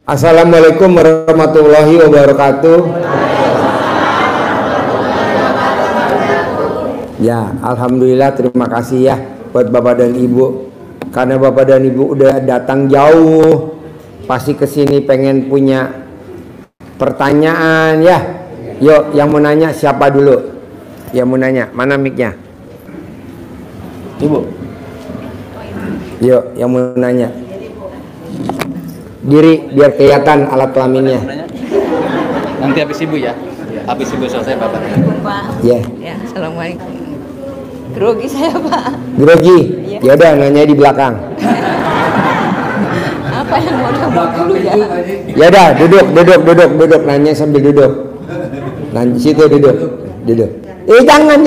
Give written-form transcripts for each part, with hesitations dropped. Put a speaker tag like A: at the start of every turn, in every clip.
A: Assalamualaikum warahmatullahi wabarakatuh. Ya, alhamdulillah, terima kasih ya buat Bapak dan Ibu. Karena Bapak dan Ibu udah datang jauh, pasti kesini pengen punya pertanyaan ya. Yuk, yang mau nanya siapa dulu? Yang mau nanya, mana mic-nya? Ibu. Yuk, yang mau nanya. Diri biar kelihatan alat kelaminnya.
B: Nanti habis ibu ya. Habis ibu selesai Bapak.
C: Pak.
A: Ya.
C: Ya, assalamualaikum. Grogi saya Pak.
A: Grogi.
C: Iya.
A: Ya udah nanya di belakang.
C: Apa yang mau jawab dulu ya?
A: Ya udah duduk nanya sambil duduk. Nanya situ duduk. Jangan.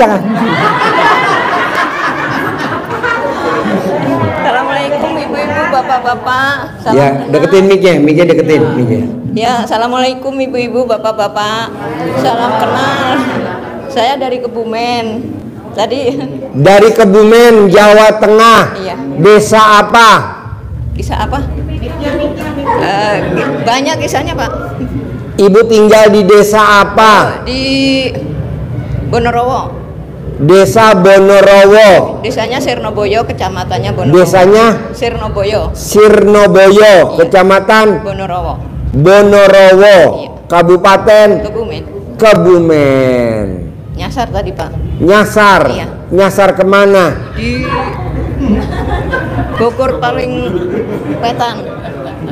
C: Assalamualaikum ibu-ibu, bapak-bapak.
A: Ya, deketin mic-nya deketin mic-nya.
C: Ya, assalamualaikum ibu-ibu, bapak-bapak. Salam kenal. Saya dari Kebumen. Tadi
A: Dari Kebumen, Jawa Tengah.
C: Iya.
A: Desa apa?
C: kisah apa? Banyak kisahnya Pak.
A: Ibu tinggal di desa apa?
C: Di Bonorowo.
A: Desa Bonorowo.
C: Desanya Sirnoboyo, kecamatannya Bonorowo.
A: Desanya
C: Sirnoboyo,
A: Sirnoboyo,
C: Iya.
A: Kecamatan
C: Bonorowo,
A: Bonorowo,
C: Iya.
A: Kabupaten
C: Kebumen.
A: Kebumen.
C: Nyasar tadi Pak.
A: Nyasar.
C: Iya.
A: Nyasar kemana?
C: Di Bogor paling wetan.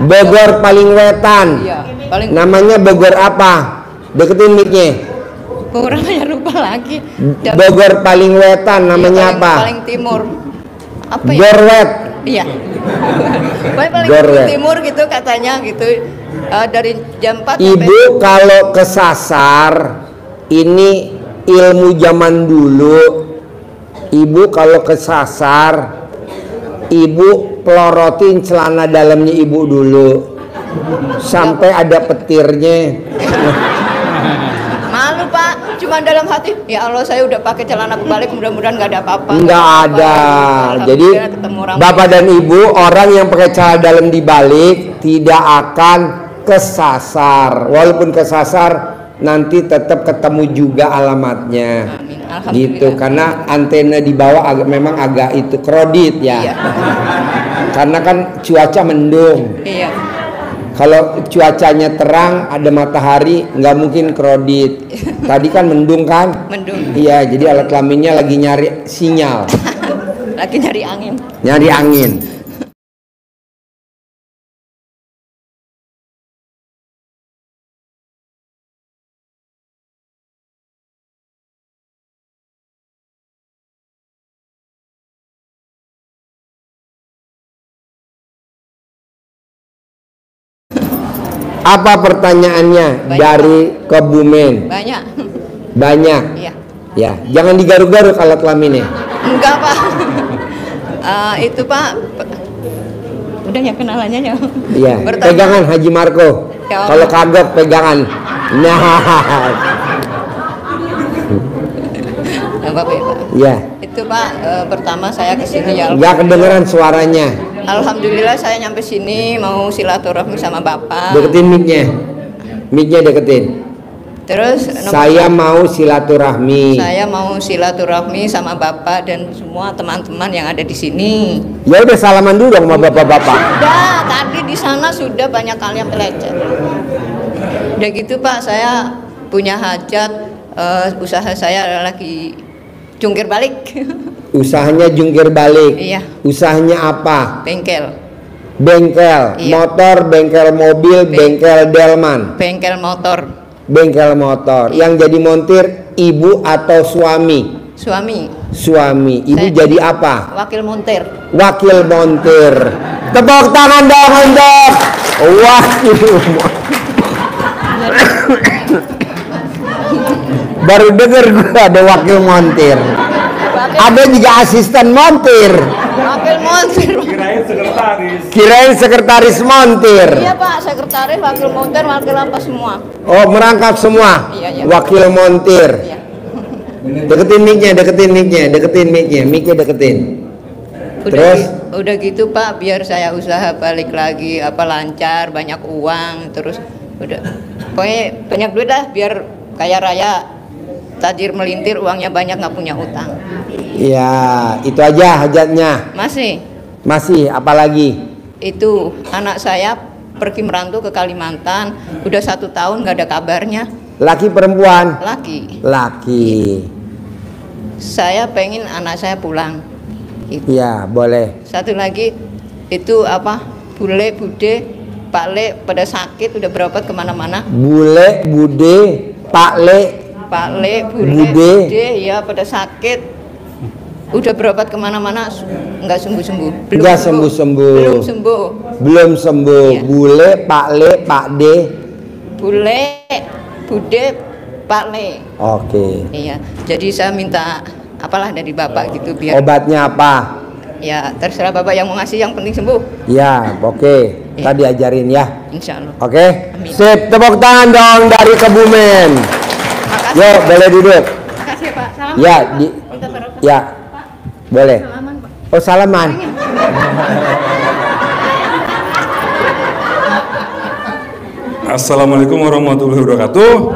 A: Bogor paling wetan.
C: Iya, paling
A: Namanya Bogor apa? Deketin mic-nya.
C: Bogor saya lupa lagi.
A: Bogor paling wetan namanya
C: paling,
A: apa?
C: Paling timur. Apa ya?
A: Gorwet.
C: Iya. paling
A: Gorwet.
C: timur gitu katanya gitu. Dari jam 4
A: Ibu kalau kesasar, ini ilmu zaman dulu. Ibu kalau kesasar, ibu pelorotin celana dalamnya ibu dulu sampai ada petirnya.
C: Malu Pak, cuma dalam hati ya Allah saya udah pakai celana kebalik, mudah-mudahan nggak ada apa-apa.
A: Nggak ada. Jadi
C: Alhamdulillah ketemu orang
A: Bapak
C: baik.
A: dan Ibu, orang yang pakai celana dalam dibalik tidak akan kesasar. Walaupun kesasar, nanti tetap ketemu juga alamatnya.
C: Amin. Alhamdulillah.
A: Gitu, karena antena di bawah memang agak itu kredit ya.
C: Iya.
A: Karena kan cuaca mendung.
C: Iya.
A: Kalau cuacanya terang, ada matahari, nggak mungkin kredit. Tadi kan mendung kan?
C: Mendung.
A: Iya, jadi alat kelaminnya lagi nyari sinyal,
C: Lagi nyari angin.
A: nyari angin. Apa pertanyaannya?
C: Banyak,
A: dari Kebumen?
C: Banyak.
A: Banyak.
C: Iya.
A: Ya, jangan digaruk-garuk alat kelaminnya.
C: Enggak Pak. Itu Pak. Udah ya kenalannya ya.
A: Iya. Pegangan Haji Marco.
C: Ya.
A: Kalau kagok pegangan. Nah.
C: Nggak apa-apa ya Pak.
A: Ya.
C: Itu Pak, pertama saya kesini ya.
A: Nggak kedengeran suaranya.
C: Alhamdulillah saya nyampe sini mau silaturahmi sama Bapak.
A: Deketin mic-nya. Mic-nya deketin.
C: Terus
A: Saya mau silaturahmi.
C: saya mau silaturahmi sama Bapak dan semua teman-teman yang ada di sini.
A: Ya udah salaman dulu dong sama bapak-bapak.
C: Sudah, tadi di sana sudah banyak kali yang pelecet. Udah gitu Pak, saya punya hajat, usaha saya lagi jungkir balik.
A: Usahanya jungkir balik.
C: Iya.
A: Usahanya apa?
C: Bengkel,
A: Bengkel,
C: Iya.
A: motor, bengkel mobil, bengkel delman,
C: bengkel motor.
A: bengkel motor. Yang jadi montir ibu atau suami?
C: Suami,
A: Suami. Ibu
C: Saya
A: jadi apa?
C: wakil montir.
A: Wakil montir. Tepuk tangan dong untuk wakil. Baru denger gue ada wakil montir. Ada juga asisten montir.
C: Wakil montir.
A: Kirain sekretaris montir.
C: Iya Pak, sekretaris, wakil montir, wakil apa semua.
A: Oh, merangkap semua.
C: Iya.
A: Wakil montir.
C: Iya.
A: Deketin mic-nya, deketin. Mic-nya deketin. Terus?
C: Udah gitu Pak, biar saya usaha balik lagi, lancar, banyak uang, terus udah pokoknya banyak duit lah, biar kaya raya, tajir melintir, uangnya banyak, nggak punya utang.
A: Ya, itu aja hajatnya. Masih, apalagi?
C: Itu anak saya pergi merantau ke Kalimantan, udah 1 tahun nggak ada kabarnya.
A: Laki perempuan?
C: Laki. Saya pengen anak saya pulang. Gitu.
A: Ya, boleh.
C: Satu lagi itu bule, bude, Pak Le pada sakit, udah berobat kemana-mana.
A: Bule, bude, Pak Le,
C: bule, bude, ya pada sakit, udah berobat kemana-mana, nggak sembuh-sembuh. Belum sembuh. Ya.
A: Bule, Pak Le, Pak D.
C: Bule, bude, Pak Le.
A: Oke.
C: Iya. Jadi saya minta dari Bapak gitu, biar.
A: Obatnya apa?
C: Ya terserah Bapak yang mau ngasih, yang penting sembuh.
A: Ya, oke.
C: Ya.
A: Tadi ajarin ya.
C: Insya Allah.
A: Oke.
C: Amin.
A: Sip, tepuk tangan dong dari Kebumen.
C: Makasih.
A: Yo, boleh duduk.
C: Makasih Pak. Salam.
A: Ya, ya.
C: Pak.
A: Boleh.
C: Salaman Pak.
A: Oh, salaman.
D: Assalamualaikum warahmatullahi wabarakatuh.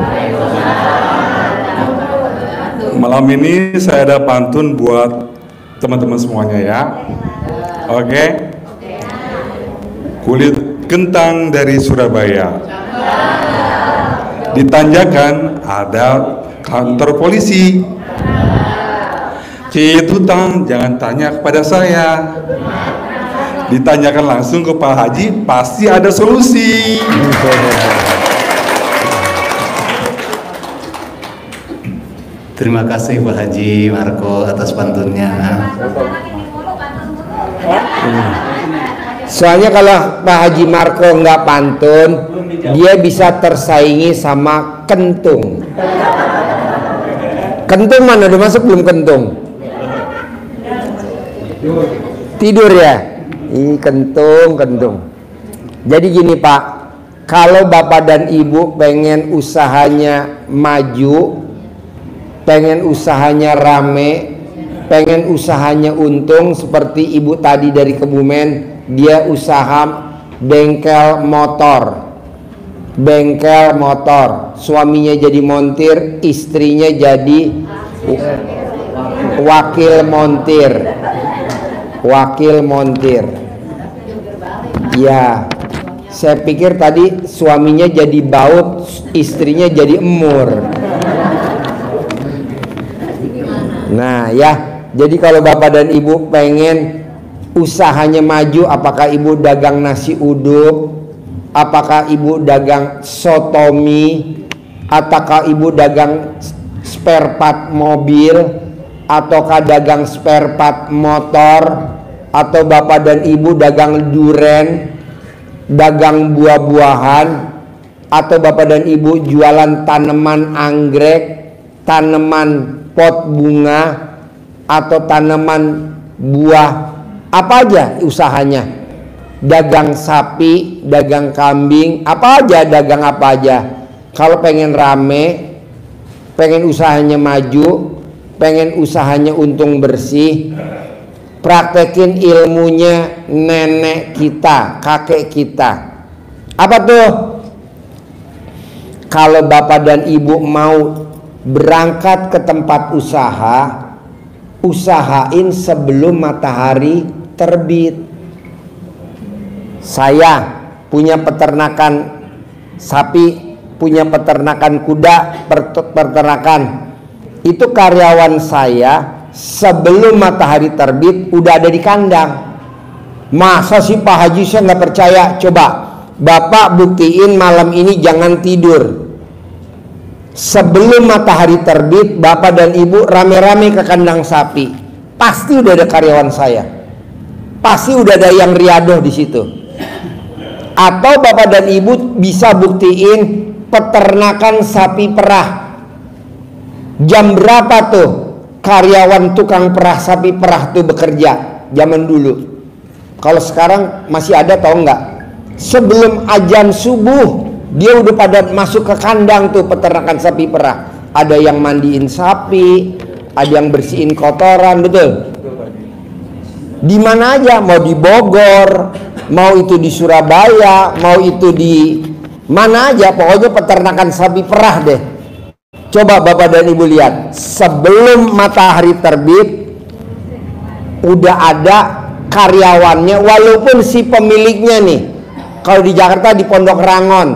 D: Malam ini saya ada pantun buat teman-teman semuanya ya. Oke. Kulit kentang dari Surabaya. Di Tanjakan ada kantor polisi. Citutang jangan tanya kepada saya. Ditanyakan langsung ke Pak Haji, pasti ada solusi.
E: Terima kasih Pak Haji Marco atas pantunnya.
A: Soalnya kalau Pak Haji Marco nggak pantun, dia bisa tersaingi sama kentung. Kentung mana udah masuk belum kentung? Tidur ya? Kentung. Jadi gini Pak, kalau Bapak dan Ibu pengen usahanya maju, pengen usahanya rame, pengen usahanya untung, seperti Ibu tadi dari Kebumen, dia usaha bengkel motor, suaminya jadi montir, istrinya jadi wakil montir. Ya, saya pikir tadi suaminya jadi baut, istrinya jadi emur. Nah ya, jadi kalau Bapak dan Ibu pengen usahanya maju, apakah Ibu dagang nasi uduk, apakah Ibu dagang sotomi, ataukah Ibu dagang spare part mobil, ataukah dagang spare part motor, atau Bapak dan Ibu dagang duren, dagang buah-buahan, atau Bapak dan Ibu jualan tanaman anggrek, tanaman pot bunga, atau tanaman buah, apa aja usahanya, dagang sapi, dagang kambing, apa aja, dagang apa aja. Kalau pengen rame, pengen usahanya maju, pengen usahanya untung bersih, praktekin ilmunya nenek kita, kakek kita. Apa tuh? Kalau Bapak dan Ibu mau berangkat ke tempat usaha, usahain sebelum matahari terbit. Saya punya peternakan sapi, punya peternakan kuda, peternakan. Itu karyawan saya sebelum matahari terbit udah ada di kandang. Masa sih Pak Haji, saya nggak percaya. Coba Bapak buktiin malam ini jangan tidur. Sebelum matahari terbit, Bapak dan Ibu rame-rame ke kandang sapi. Pasti udah ada karyawan saya. Pasti udah ada yang riadoh di situ. Atau Bapak dan Ibu bisa buktiin peternakan sapi perah. Jam berapa tuh karyawan tukang perah sapi perah tuh bekerja zaman dulu? Kalau sekarang masih ada tau nggak? Sebelum azan subuh dia udah pada masuk ke kandang tuh peternakan sapi perah. Ada yang mandiin sapi, ada yang bersihin kotoran, betul? Di mana aja, mau di Bogor, mau itu di Surabaya, mau itu di mana aja, pokoknya peternakan sapi perah deh. Coba Bapak dan Ibu lihat, sebelum matahari terbit udah ada karyawannya, walaupun si pemiliknya nih, kalau di Jakarta di Pondok Rangon,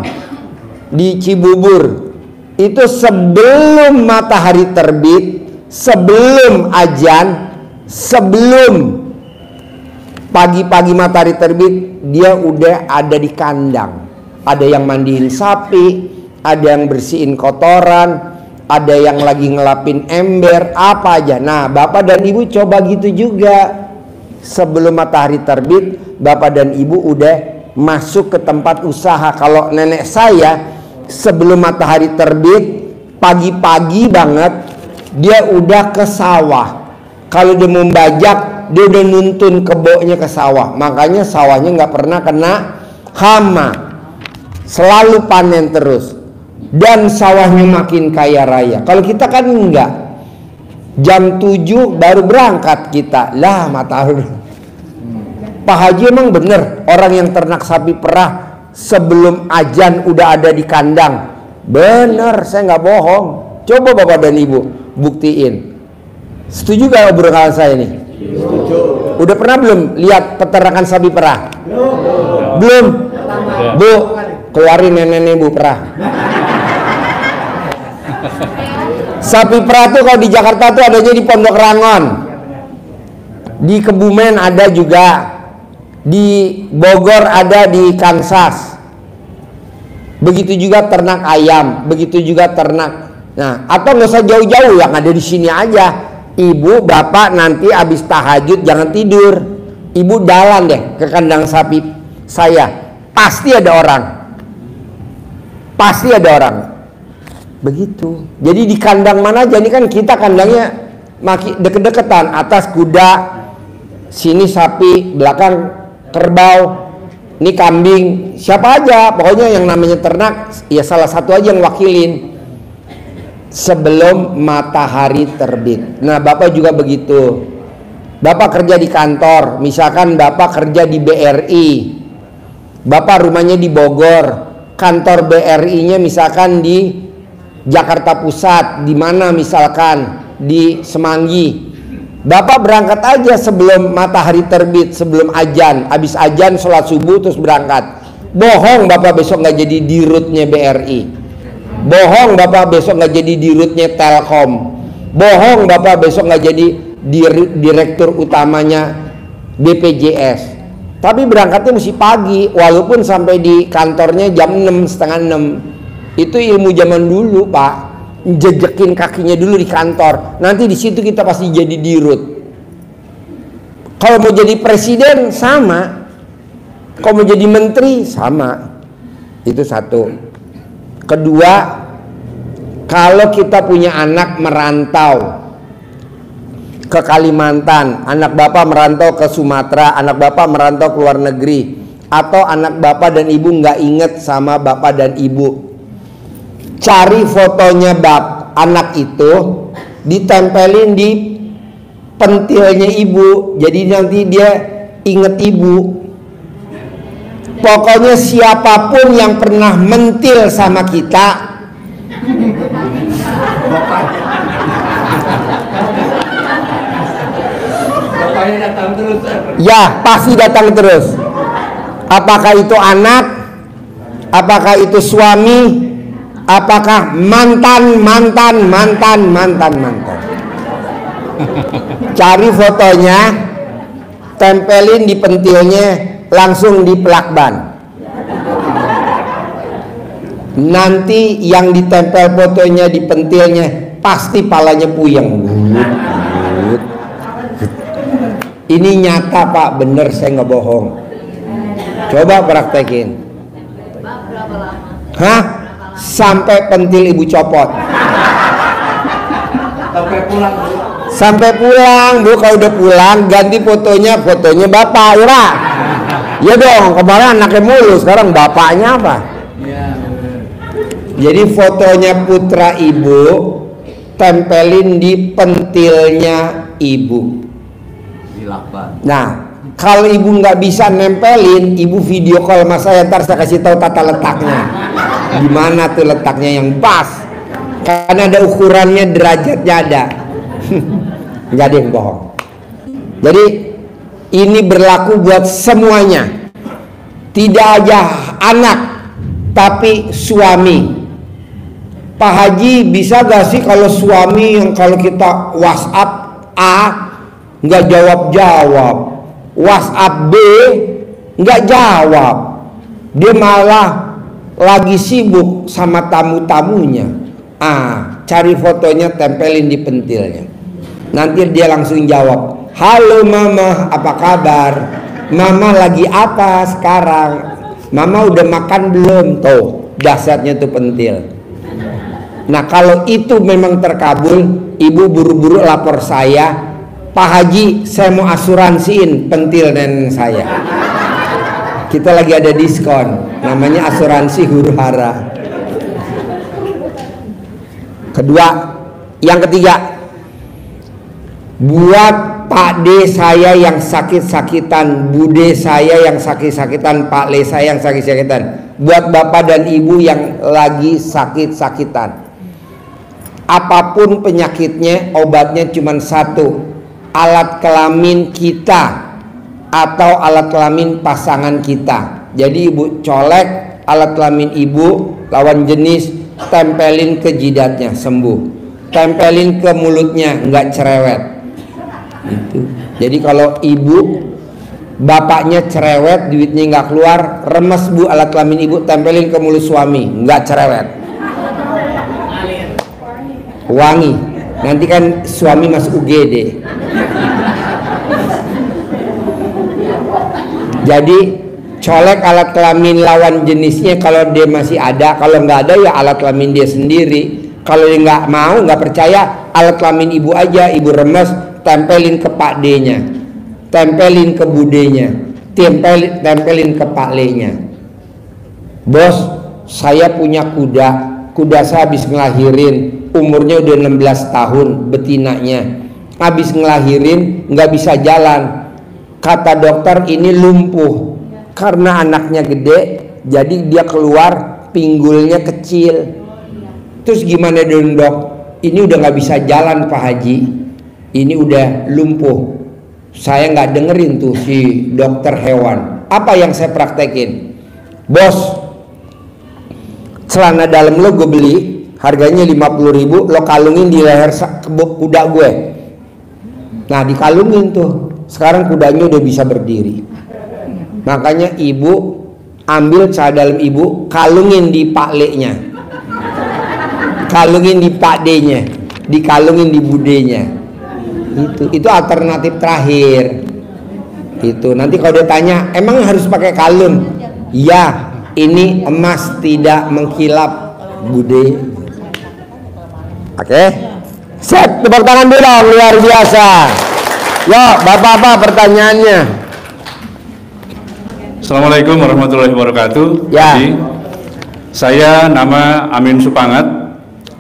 A: di Cibubur, itu sebelum matahari terbit, sebelum azan, sebelum pagi-pagi matahari terbit, dia udah ada di kandang. Ada yang mandiin sapi, ada yang bersihin kotoran, ada yang lagi ngelapin ember, apa aja. Nah, Bapak dan Ibu coba gitu juga. Sebelum matahari terbit, Bapak dan Ibu udah masuk ke tempat usaha. Kalau nenek saya, sebelum matahari terbit, pagi-pagi banget, dia udah ke sawah. Kalau dia mau bajak, dia udah nuntun keboknya ke sawah. Makanya sawahnya nggak pernah kena hama, selalu panen terus. Dan sawahnya makin kaya raya. Kalau kita kan enggak, jam 7 baru berangkat kita. Lah matahari. Pak Haji emang bener orang yang ternak sapi perah sebelum azan udah ada di kandang? Bener, saya nggak bohong. Coba Bapak dan Ibu buktiin. Setuju gak obrolan saya nih? Setuju. Udah pernah belum lihat peternakan sapi perah? Belum. Bu, keluarin nenek-nenek Bu perah. Sapi perah tuh kalau di Jakarta tuh adanya di Pondok Rangon, di Kebumen ada juga, di Bogor ada, di Kansas. Begitu juga ternak ayam, begitu juga ternak. Nah, atau nggak usah jauh-jauh, yang ada di sini aja. Ibu, bapak nanti habis tahajud jangan tidur. Ibu jalan deh ke kandang sapi saya. Pasti ada orang. Pasti ada orang. Begitu. Jadi di kandang mana aja, ini kan kita kandangnya makin deket-deketan, atas kuda, sini sapi, belakang kerbau, ini kambing, siapa aja, pokoknya yang namanya ternak, ya salah satu aja yang wakilin. Sebelum matahari terbit. Nah, Bapak juga begitu. Bapak kerja di kantor, misalkan Bapak kerja di BRI, Bapak rumahnya di Bogor, kantor BRI-nya misalkan di Jakarta Pusat, di mana misalkan di Semanggi. Bapak berangkat aja sebelum matahari terbit, sebelum azan, habis azan sholat subuh terus berangkat. Bohong Bapak besok nggak jadi dirutnya BRI. Bohong Bapak besok nggak jadi dirutnya Telkom. Bohong Bapak besok nggak jadi direktur utamanya BPJS. Tapi berangkatnya mesti pagi, walaupun sampai di kantornya jam 6, setengah 6. Itu ilmu zaman dulu Pak, jejekin kakinya dulu di kantor, nanti di situ kita pasti jadi dirut. Kalau mau jadi presiden sama, kalau mau jadi menteri sama. Itu satu. Kedua, kalau kita punya anak merantau ke Kalimantan, anak Bapak merantau ke Sumatera, anak Bapak merantau ke luar negeri, atau anak Bapak dan Ibu nggak inget sama Bapak dan Ibu, cari fotonya anak itu, ditempelin di pentilnya ibu, jadi nanti dia inget ibu. Pokoknya siapapun yang pernah mentil sama kita, ya pasti datang terus. Apakah itu anak, apakah itu suami, apakah mantan. Cari fotonya, tempelin di pentilnya, langsung di plakban. Nanti yang ditempel fotonya di pentilnya pasti palanya puyeng. Ini nyata Pak, bener, saya nggak bohong. Coba praktekin. Hah? Sampai pentil ibu copot. Sampai pulang Bu. Kalau udah pulang ganti fotonya bapak ya. Ya dong, kemarin anaknya mulu, sekarang bapaknya apa? Jadi fotonya putra ibu tempelin di pentilnya ibu. Nah, kalau ibu nggak bisa nempelin, ibu video call sama saya, ntar saya kasih tahu tata letaknya. Gimana tuh letaknya yang pas? Karena ada ukurannya, derajatnya ada. Nggak ada yang bohong. Jadi ini berlaku buat semuanya. Tidak aja anak, tapi suami. Pak Haji, bisa gak sih kalau suami yang kalau kita WhatsApp A nggak jawab-jawab, WhatsApp B nggak jawab, dia malah lagi sibuk sama tamu-tamunya. Cari fotonya, tempelin di pentilnya. Nanti dia langsung jawab, halo mama, apa kabar? Mama lagi apa sekarang? Mama udah makan belum? Tuh, dahsyatnya tuh pentil. Nah, kalau itu memang terkabul, ibu buru-buru lapor saya, Pak Haji, saya mau asuransiin pentil nenek saya. Kita lagi ada diskon, namanya asuransi huru hara. Kedua, yang ketiga, buat Pak D saya yang sakit-sakitan, Bude saya yang sakit-sakitan, Pak Le saya yang sakit-sakitan, buat Bapak dan Ibu yang lagi sakit-sakitan. Apapun penyakitnya, obatnya cuma satu, alat kelamin kita atau alat kelamin pasangan kita. Jadi ibu colek alat kelamin ibu lawan jenis, tempelin ke jidatnya, sembuh. Tempelin ke mulutnya, nggak cerewet. Itu. Jadi kalau ibu bapaknya cerewet, duitnya nggak keluar, remes bu alat kelamin ibu, tempelin ke mulut suami, nggak cerewet, wangi. Nanti kan suami masuk UGD. Jadi colek alat kelamin lawan jenisnya kalau dia masih ada, kalau nggak ada ya alat kelamin dia sendiri. Kalau dia nggak mau, nggak percaya, alat kelamin ibu aja, ibu remes, tempelin ke Pak D-nya, tempelin ke Budenya, tempelin ke Pak Le-nya. Bos, saya punya kuda saya habis ngelahirin, umurnya udah 16 tahun, betinanya habis ngelahirin nggak bisa jalan. Kata dokter ini lumpuh karena anaknya gede, jadi dia keluar pinggulnya kecil. Terus gimana dong dok? Ini udah nggak bisa jalan Pak Haji, ini udah lumpuh. Saya nggak dengerin tuh si dokter hewan. Apa yang saya praktekin? Bos, celana dalam lo gue beli, harganya 50.000, lo kalungin di leher kuda gue. Nah dikalungin tuh, sekarang kudanya udah bisa berdiri. Makanya ibu ambil celana dalam ibu, kalungin di Pak Le-nya, kalungin di Pak D-nya, dikalungin di Budenya. Itu alternatif terakhir. Itu nanti kalau dia tanya, emang harus pakai kalung? Ya, ini emas tidak mengkilap Bude. Oke, set, tepuk tangan dulu dong, luar biasa. Yo, bapak-bapak pertanyaannya.
D: Assalamualaikum warahmatullahi wabarakatuh.
A: Ya.
D: Jadi, saya nama Amin Supangat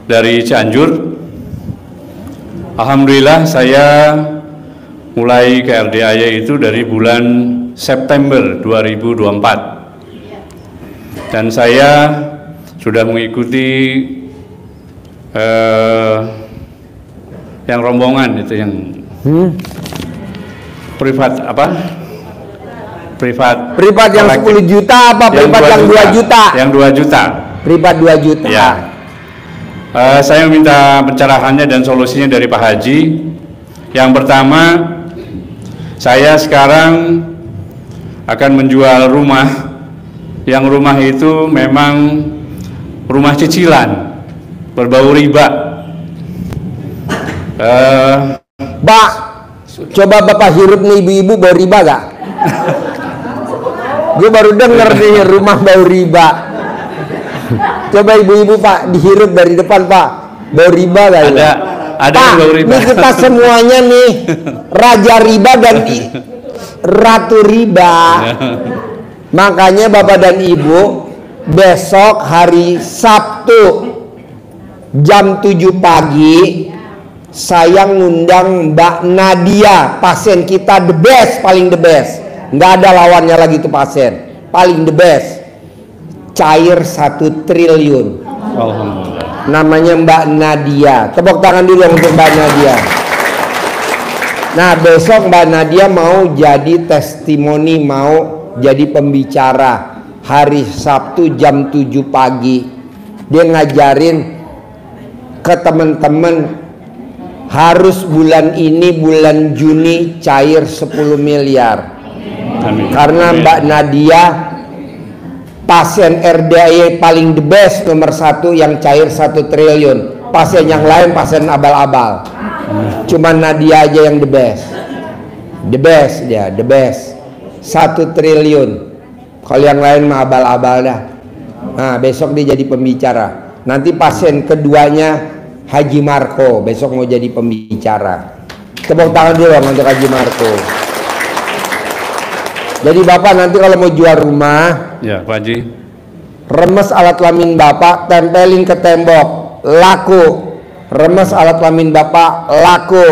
D: dari Cianjur. Alhamdulillah saya mulai ke RDAY itu dari bulan September 2024. Dan saya sudah mengikuti yang rombongan itu yang privat
A: yang 10 juta apa privat yang 2 juta?
D: Yang 2 juta.
A: Privat 2 juta.
D: Ya. Saya minta pencerahannya dan solusinya dari Pak Haji. Yang pertama, saya sekarang akan menjual rumah. Yang rumah itu memang rumah cicilan, berbau riba.
A: Pak, coba bapak hirup nih ibu-ibu bau riba gak? Gue baru denger nih rumah bau riba. Coba ibu-ibu pak dihirup dari depan pak, bau riba gak?
D: Ada
A: pak,
D: bau riba.
A: Ini kita semuanya nih raja riba dan ratu riba. Makanya bapak dan ibu besok hari Sabtu jam 7 pagi saya ngundang Mbak Nadia, pasien kita the best, paling the best. Nggak ada lawannya lagi tuh pasien, paling the best. Cair 1 triliun.
B: Alhamdulillah.
A: Namanya Mbak Nadia. Tepuk tangan dulu untuk Mbak Nadia. Nah, besok Mbak Nadia mau jadi testimoni, mau jadi pembicara hari Sabtu jam 7 pagi. Dia ngajarin ke teman-teman harus bulan ini, bulan Juni cair 10 miliar.
B: Amin.
A: Karena
B: Amin.
A: Mbak Nadia pasien RDI paling the best, nomor 1 yang cair 1 triliun. Pasien yang lain pasien abal-abal. Cuman Nadia aja yang the best. The best dia, the best. 1 triliun. Kalau yang lain mah abal-abal dah. Nah, besok dia jadi pembicara. Nanti pasien keduanya Haji Marco, besok mau jadi pembicara. Tepuk tangan dulu untuk Haji Marco. Jadi Bapak nanti kalau mau jual rumah,
B: Ya, Pak Haji.
A: remes alat kelamin Bapak, tempelin ke tembok, laku. Remes alat kelamin Bapak, laku.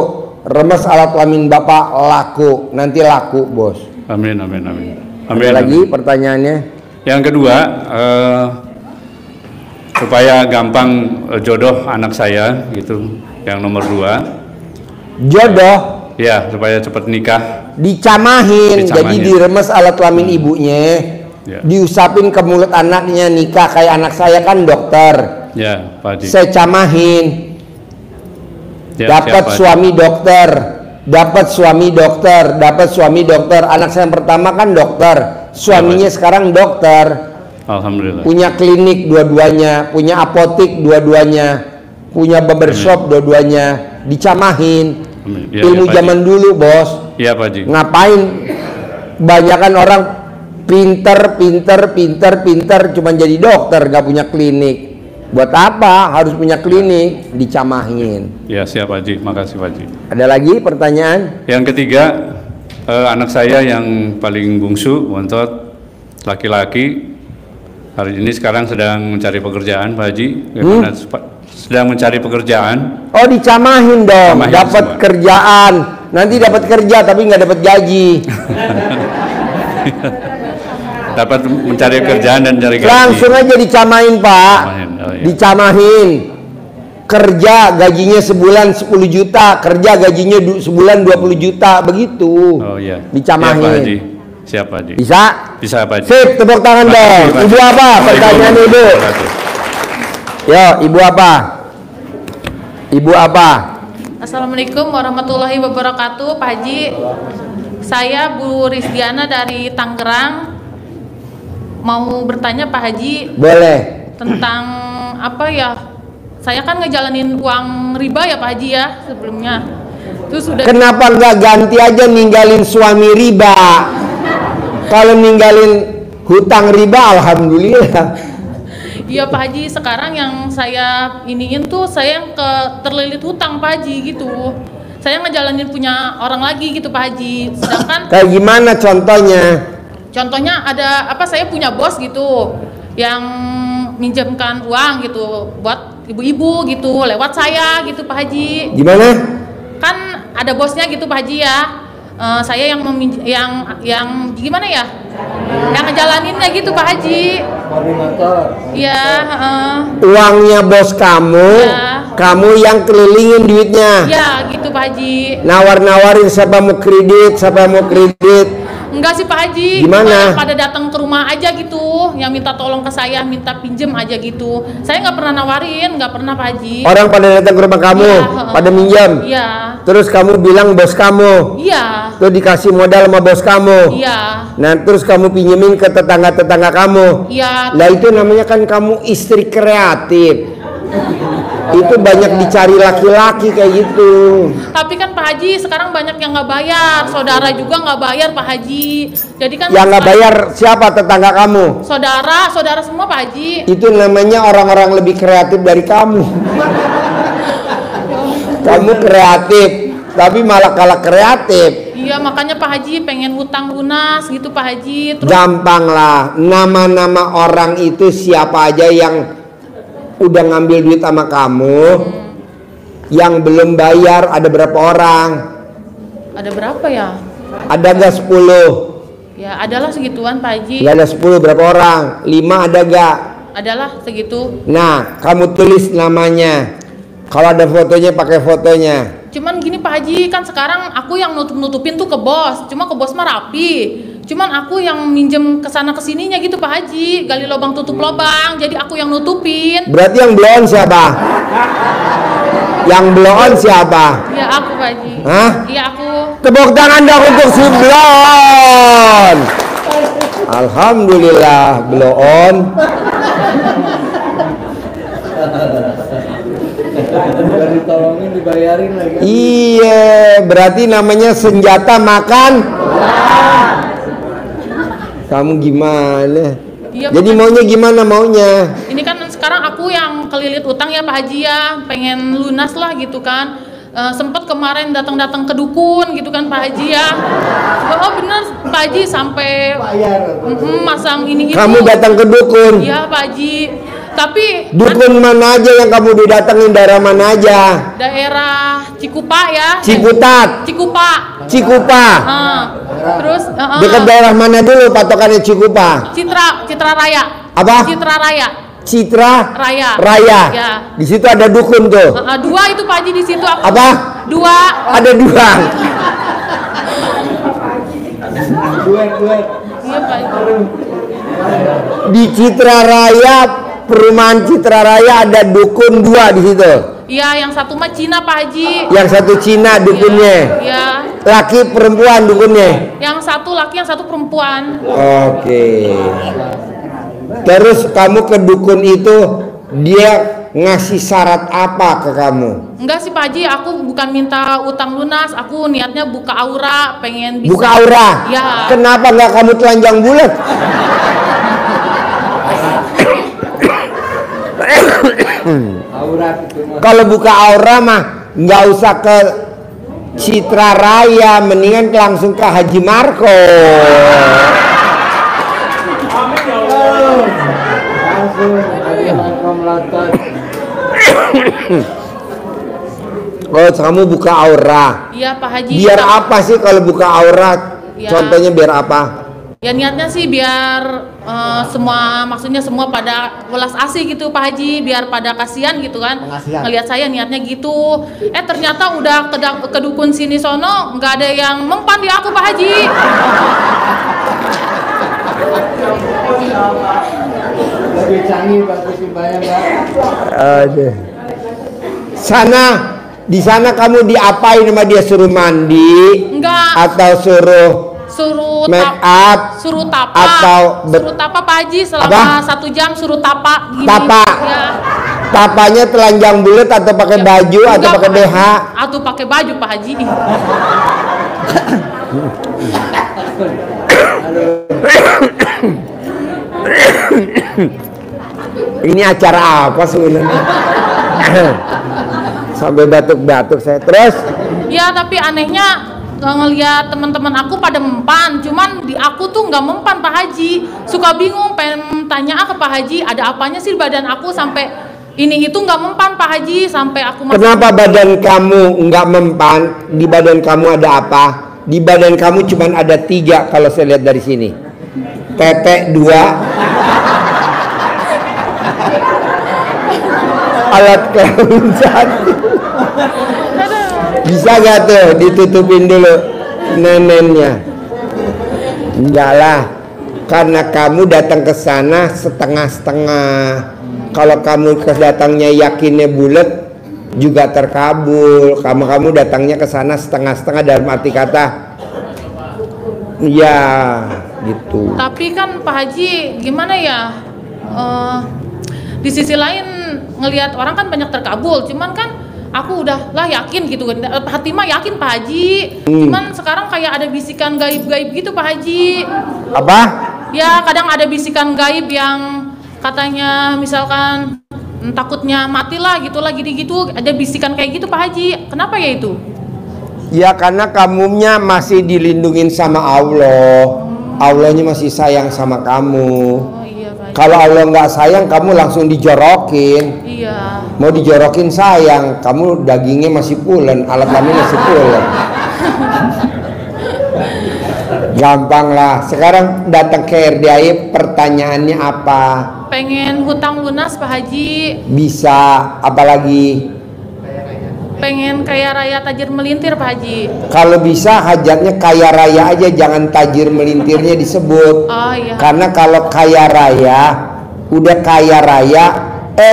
A: Remes alat kelamin Bapak, laku. Nanti laku, Bos.
B: Amin, amin, amin.
A: Ada
B: Amin.
A: lagi pertanyaannya?
B: Yang kedua, supaya gampang jodoh anak saya gitu. Yang nomor 2.
A: Jodoh
B: Ya, supaya cepat nikah.
A: dicamahin, jadi
B: Dicamahin.
A: diremes alat kelamin ibunya,
B: Ya.
A: diusapin ke mulut anaknya, nikah. Kayak anak saya kan dokter,
B: Ya, Pak Haji.
A: saya camahin.
B: Ya,
A: Dapat
B: siap, Pak Haji.
A: suami dokter, dapat suami dokter, dapat suami dokter. Anak saya yang pertama kan dokter, suaminya sekarang dokter,
B: Alhamdulillah.
A: punya klinik dua-duanya, punya apotik dua-duanya, punya barbershop dua-duanya, dicamahin.
B: Amin. Ya,
A: Ilmu
B: ya, Pak
A: zaman dulu, Bos.
B: Haji. Ya, Pak Haji.
A: Ngapain banyakan orang pinter cuman jadi dokter, gak punya klinik. Buat apa harus punya klinik? Dicamahin.
B: Ya, siap Pak Haji. Makasih Pak Haji.
A: Ada lagi pertanyaan?
B: Yang ketiga, anak saya yang paling bungsu, bontot, laki-laki, hari ini sekarang sedang mencari pekerjaan, Pak Haji. Bagaimana sedang mencari pekerjaan?
A: Oh, dicamahin dong.
B: Camahin
A: Dapat
B: semua.
A: kerjaan. Nanti dapat kerja tapi nggak dapat gaji.
B: Dapat mencari pekerjaan dan cari gaji.
A: Langsung aja dicamahin, Pak.
B: Dicamahin, oh iya.
A: Dicamahin. Kerja gajinya sebulan 10 juta, kerja gajinya sebulan 20 juta, begitu.
B: Oh iya.
A: Dicamahin.
B: Siap, Pak Haji. Siap Pak Haji.
A: Bisa?
B: Bisa Pak Haji.
A: Sip, tepuk tangan
B: Makasih,
A: dong.
B: Pak Haji.
A: Ibu apa? Pertanyaan Ibu.
B: Terima kasih.
A: Yo, Ibu apa? Ibu apa?
F: Assalamualaikum warahmatullahi wabarakatuh, Pak Haji. Saya Bu Rizdiana dari Tangerang. Mau bertanya Pak Haji
A: Boleh.
F: tentang apa ya? Saya kan ngejalanin uang riba ya Pak Haji ya sebelumnya. Terus sudah
A: Kenapa nggak ganti aja ninggalin suami riba? Kalau ninggalin hutang riba, alhamdulillah.
F: Iya Pak Haji, sekarang yang saya iniin tuh saya yang terlilit hutang Pak Haji gitu. Saya ngejalanin punya orang lagi gitu Pak Haji. Sedangkan
A: Kayak gimana contohnya?
F: contohnya ada apa, saya punya bos gitu yang minjamkan uang gitu buat ibu-ibu gitu lewat saya gitu Pak Haji.
A: Gimana?
F: Kan ada bosnya gitu Pak Haji ya. Saya yang yang gimana ya? Yang ngejalaninnya gitu Pak Haji. Iya,
A: Uangnya bos kamu,
F: Ya.
A: kamu yang kelilingin duitnya.
F: ya gitu Pak Haji.
A: Nawar-nawarin siapa mau kredit, siapa mau kredit.
F: Enggak sih Pak Haji.
A: Gimana?
F: Cuma pada datang ke rumah aja gitu, yang minta tolong ke saya, minta pinjem aja gitu. Saya nggak pernah nawarin, nggak pernah Pak Haji.
A: Orang pada datang ke rumah kamu,
F: Iya,
A: pada minjam.
F: Iya.
A: Terus kamu bilang bos kamu,
F: Iya.
A: terus dikasih modal sama bos kamu.
F: Iya.
A: Nah, terus kamu pinjemin ke tetangga-tetangga kamu.
F: Iya.
A: Lah itu namanya kan kamu istri kreatif. Itu banyak dicari laki-laki kayak gitu.
F: Tapi kan Pak Haji sekarang banyak yang nggak bayar, saudara juga nggak bayar Pak Haji. Jadi kan
A: Yang nggak bayar siapa? Tetangga kamu.
F: saudara semua Pak Haji.
A: Itu namanya orang-orang lebih kreatif dari kamu. Kamu kreatif, tapi malah kalah kreatif.
F: Iya makanya Pak Haji pengen hutang lunas gitu Pak Haji. Terus
A: Gampang lah, nama-nama orang itu siapa aja yang udah ngambil duit sama kamu, Yang belum bayar ada berapa orang?
F: Ada berapa ya?
A: Ada gak 10?
F: Ya adalah segituan Pak Haji.
A: Gak ada 10, berapa orang? 5 ada gak?
F: Adalah segitu.
A: Nah, kamu tulis namanya. Kalau ada fotonya pakai fotonya.
F: Cuman gini Pak Haji, kan sekarang aku yang nutupin tuh ke bos. Cuma ke bos mah rapi. Cuman aku yang minjem kesana kesininya gitu Pak Haji. Gali lubang tutup lubang. Jadi aku yang nutupin.
A: Berarti yang blow on siapa? Yang blow on siapa?
F: Ya aku Pak Haji.
A: Hah?
F: Iya aku.
A: Tepuk tangan dong untuk si blow on. Alhamdulillah blow on.
G: Ditolongin dibayarin lagi.
A: Iya, berarti namanya senjata makan. Kamu gimana?
F: Iya,
A: Jadi maunya gimana maunya?
F: Ini kan sekarang aku yang kelilit utang ya Pak Haji ya, pengen lunas lah gitu kan. Sempet kemarin datang-datang ke dukun gitu kan Pak Haji ya. Oh bener Pak Haji sampai masang ini itu.
A: Kamu datang ke dukun?
F: Iya Pak Haji. Tapi
A: dukun mana aja yang kamu didatengin, daerah mana aja?
F: Daerah Cikupa ya.
A: Cikutat. Cikupa.
F: Terus
A: dekat daerah mana dulu patokannya Cikupa?
F: Citra Raya.
A: Apa?
F: Citra Raya.
A: Citra
F: Raya.
A: Ya. Di situ ada dukun tuh.
F: 2 itu Pak Haji di situ aku.
A: Apa?
F: 2.
A: Ada 2.
G: Duet.
F: Iya Pak Haji.
A: Di Citra Raya, perumahan Citra Raya ada dukun 2 di situ.
F: Iya, yang satu mah Cina Pak Haji.
A: Yang satu Cina dukunnya.
F: Iya.
A: Laki perempuan dukunnya.
F: Yang satu laki, yang satu perempuan.
A: Oke. Terus kamu ke dukun itu dia ngasih syarat apa ke kamu?
F: Enggak sih Pak Haji, aku bukan minta utang lunas, aku niatnya buka aura, pengen bisa.
A: Buka aura?
F: Ya.
A: Kenapa nggak kamu telanjang bulat? Kalau buka aura mah nggak usah ke Citra Raya, mendingan langsung ke Haji Marco. Oh, kamu buka aura.
F: Iya Pak Haji.
A: Biar apa sih kalau buka aura?
F: Ya.
A: Contohnya biar apa?
F: Ya niatnya sih biar maksudnya semua pada welas asih gitu Pak Haji, biar pada kasihan gitu kan. Ngelihat saya niatnya gitu. Ternyata udah ke dukun sini sono nggak ada yang mempan di aku Pak Haji.
G: Lebih canggih bagus simbahnya Mbak.
A: Aduh. Di sana kamu diapain sama dia, suruh mandi?
F: Enggak.
A: Atau suruh make up?
F: Suruh tapa.
A: Atau
F: suruh tapa Pak Haji selama 1 jam suruh tapa gini.
A: Tapa.
F: Ya.
A: Tapanya telanjang bulat atau pakai baju atau pakai BH?
F: Atau pakai baju Pak Haji.
A: Ini acara apa sebenarnya? Sampai batuk-batuk saya. Terus?
F: Ya tapi anehnya ngelihat teman-teman aku pada mempan, cuman di aku tuh nggak mempan Pak Haji. Suka bingung, pengen tanya ke Pak Haji, ada apanya sih badan aku sampai ini itu nggak mempan Pak Haji, sampai aku masuk.
A: Kenapa badan kamu nggak mempan? Di badan kamu ada apa? Di badan kamu cuman ada 3 kalau saya lihat dari sini. Tete 2, alat kelamin 1. Bisa gak tuh ditutupin dulu nenennya? Enggak lah, karena kamu datang ke sana setengah-setengah. Kalau kamu datangnya yakinnya bulat juga terkabul. Kamu datangnya ke sana setengah-setengah dalam arti kata ya gitu.
F: Tapi kan Pak Haji gimana ya? Di sisi lain ngelihat orang kan banyak terkabul, cuman kan aku udah lah yakin gitu, hati mah yakin Pak Haji. Cuman sekarang kayak ada bisikan gaib-gaib gitu Pak Haji.
A: Apa?
F: Ya kadang ada bisikan gaib yang katanya misalkan takutnya mati lah gitu, ada bisikan kayak gitu Pak Haji. Kenapa ya itu?
A: Ya karena kamunya masih dilindungin sama Allah. Allahnya masih sayang sama kamu.
F: Oh iya Pak
A: Kalau Allah nggak sayang, kamu langsung dijorokin.
F: Iya.
A: Mau dijorokin sayang, kamu dagingnya masih pulen, alat kelamin masih pulen. Gampang lah. Sekarang datang ke RDAI, pertanyaannya apa?
F: Pengen hutang lunas Pak Haji.
A: Bisa, apalagi?
F: Pengen kaya raya tajir melintir Pak Haji.
A: Kalau bisa hajatnya kaya raya aja, jangan tajir melintirnya disebut.
F: Oh iya.
A: Karena kalau kaya raya, udah kaya raya,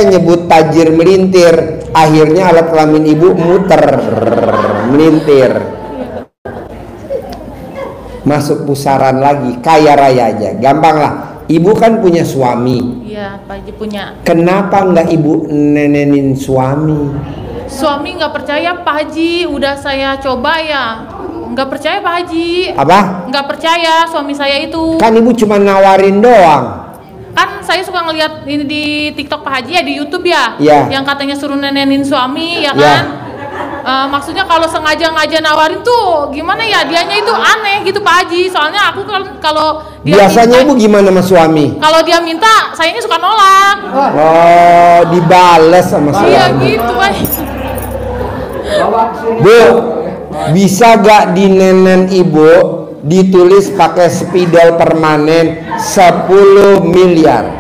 A: nyebut tajir melintir, akhirnya alat kelamin ibu muter, melintir. Masuk pusaran lagi, kaya raya aja, gampang lah. Ibu kan punya suami.
F: Iya, Pak Haji punya.
A: Kenapa nggak ibu nenenin suami?
F: Suami nggak percaya Pak Haji, udah saya coba ya, nggak percaya Pak Haji.
A: Apa?
F: Nggak percaya suami saya itu.
A: Kan ibu cuma nawarin doang.
F: Kan saya suka ngeliat ini di TikTok Pak Haji ya, di YouTube ya,
A: Ya.
F: yang katanya suruh nenenin suami ya
A: Ya.
F: kan. Maksudnya kalau sengaja nawarin tuh gimana ya, dianya itu aneh gitu Pak Haji. Soalnya aku kalau dia
A: Biasanya
F: minta,
A: ibu gimana sama suami?
F: kalau dia minta, sayanya suka nolak.
A: Oh, dibales sama suami.
F: Iya gitu Pak.
A: Bu, bisa gak di nenen ibu ditulis pakai spidol permanen 10 miliar?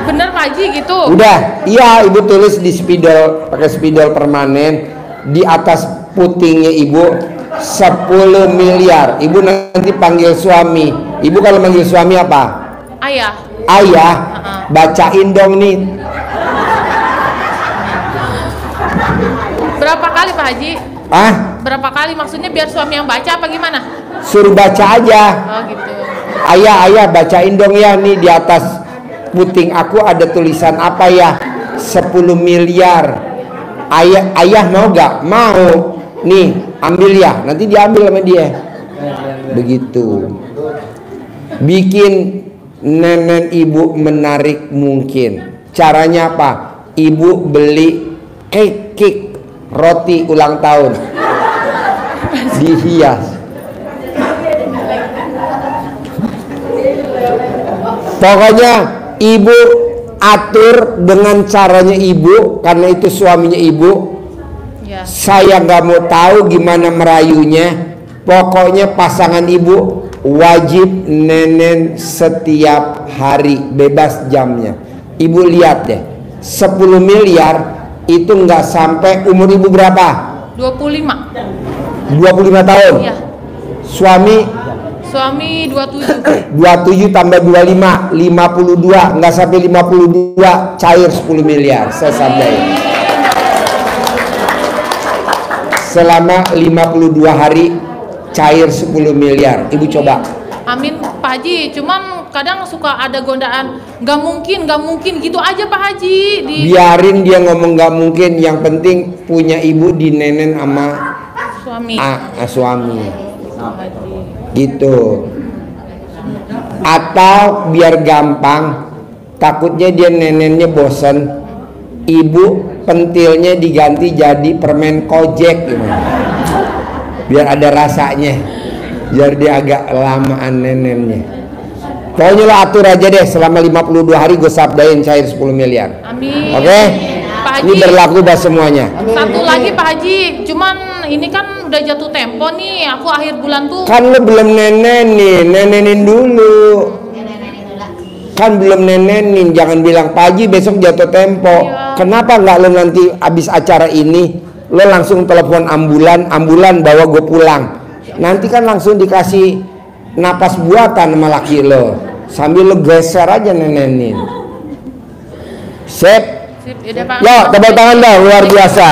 F: Bener Pak Haji gitu.
A: Udah, iya ibu tulis di spidol, pakai spidol permanen, di atas putingnya ibu 10 miliar. Ibu nanti panggil suami. Ibu kalau manggil suami apa?
F: Ayah.
A: Ayah, bacain dong nih.
F: Berapa kali Pak Haji?
A: Ah,
F: Berapa kali, maksudnya biar suami yang baca apa gimana?
A: suruh baca aja.
F: Oh gitu.
A: Ayah bacain dong ya, nih di atas puting aku ada tulisan apa ya? 10 miliar. Ayah mau gak? Mau. Nih, ambil ya. Nanti diambil sama dia. Begitu. Bikin nenen ibu menarik mungkin. Caranya apa? Ibu beli cake roti ulang tahun. Dihias. Pokoknya ibu atur dengan caranya ibu, karena itu suaminya ibu.
F: Ya.
A: Saya nggak mau tahu gimana merayunya. Pokoknya pasangan ibu wajib nenen setiap hari, bebas jamnya. Ibu lihat deh, 10 miliar itu nggak sampai umur ibu berapa?
F: 25.
A: 25 tahun.
F: Iya.
A: Suami
F: 27.
A: 27 tambah 25, 52, nggak sampai 52, cair 10 miliar. Saya sampaikan. Selama 52 hari cair 10 miliar. Ibu coba.
F: Amin Pak Haji, cuman kadang suka ada godaan, nggak mungkin gitu aja Pak Haji.
A: Biarin dia ngomong nggak mungkin, yang penting punya ibu dinenen sama
F: Suami.
A: suami. Gitu. Atau biar gampang, takutnya dia nenennya bosen, ibu pentilnya diganti jadi permen kojek gimana? Biar ada rasanya, biar dia agak lamaan nenennya. Pokoknya lo atur aja deh, selama 52 hari gue sabdain cair 10 miliar.
F: Amin.
A: Oke?
F: Pak Haji,
A: Ini berlaku buat semuanya.
F: satu lagi Pak Haji, cuman ini kan udah jatuh tempo nih, aku akhir bulan tuh.
A: Kan lo belum nenenin dulu. Kan belum nenenin, jangan bilang Pak Haji besok jatuh tempo.
F: Iya.
A: Kenapa nggak lo nanti abis acara ini lo langsung telepon ambulan bawa gue pulang. Nanti kan langsung dikasih napas buatan sama laki lo, sambil lo geser aja nenenin. Sip.
F: Sip, yaudah, Pak.
A: Yo, tepuk tangan dah, luar biasa.